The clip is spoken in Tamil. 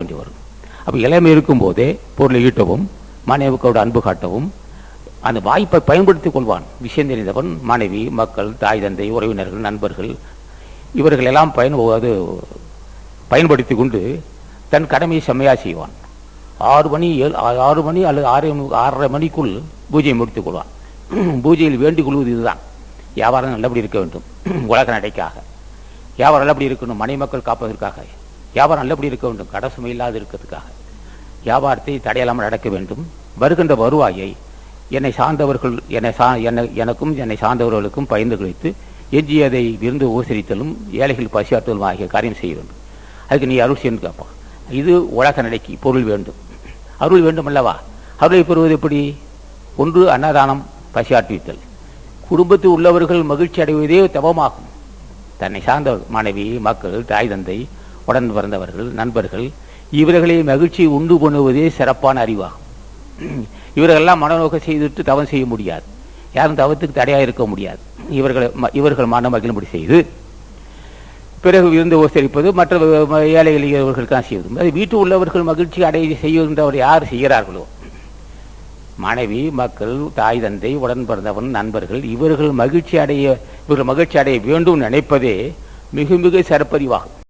வேண்டி வரும். அப்போ இளமை இருக்கும்போதே பொருளை ஈட்டவும் மனைவிக்கோட அன்பு காட்டவும் அந்த வாய்ப்பை பயன்படுத்திக் கொள்வான். விஷயம் தெரிந்தவன் மனைவி, மக்கள், தாய், தந்தை, உறவினர்கள், நண்பர்கள் இவர்கள் எல்லாம் பயன்படுத்தி கொண்டு தன் கடமையை செம்மையாக செய்வான். 6 மணி அல்லது 6:30 மணிக்குள் பூஜையை முடித்துக் கொள்வான். பூஜையில் வேண்டிக் கொள்வது இதுதான்: வியாபாரம் நல்லபடி இருக்க வேண்டும், உலக நடைக்காக. வியாபாரம் நல்லபடி இருக்கணும், மனை மக்கள் காப்பதற்காக. வியாபாரம் நல்லபடி இருக்க வேண்டும், கடன் சுமை இல்லாது இருக்கிறதுக்காக. வியாபாரத்தை தடையில்லாமல் நடக்க வேண்டும். வருகின்ற வருவாயை என்னை சார்ந்தவர்கள் எனக்கும் என்னை சார்ந்தவர்களுக்கும் பகிர்ந்து கழித்து எஞ்சியதை விருந்து உபசரித்தலும் ஏழைகள் பசியாற்றுதலும் ஆகிய காரியம் செய்ய வேண்டும். அதுக்கு நீ அருள் செய்யணும் கேட்பான். இது உலக நடைக்கு பொருள் வேண்டும், அருள் வேண்டும் அல்லவா? அருளை பெறுவது எப்படி? ஒன்று அன்னதானம், பசியாற்றுவித்தல். குடும்பத்தில் உள்ளவர்கள் மகிழ்ச்சி அடைவதே தவமாகும். தன்னை சார்ந்த மனைவி, மக்கள், தாய், தந்தை, உடன் பிறந்தவர்கள், நண்பர்கள் இவர்களை மகிழ்ச்சி உண்டு பண்ணுவதே சிறப்பான அறிவாகும். இவர்களெல்லாம் மனநோக்க செய்துட்டு தவம் செய்ய முடியாது, யாரும் தவத்துக்கு தடையாக இருக்க முடியாது. இவர்கள் மன மகிழும்படி செய்து பிறகு விருந்து உபசரிப்பது மற்ற ஏழை எளியவர்களுக்காக செய்வது. அது வீட்டு உள்ளவர்கள் மகிழ்ச்சி அடைய செய்கின்றவர் யார் செய்கிறார்களோ, மனைவி, மக்கள், தாய், தந்தை, உடன் பிறந்தவன், நண்பர்கள் இவர்கள் மகிழ்ச்சி அடைய வேண்டும் நினைப்பதே மிக மிக சிறப்பறிவாகும்.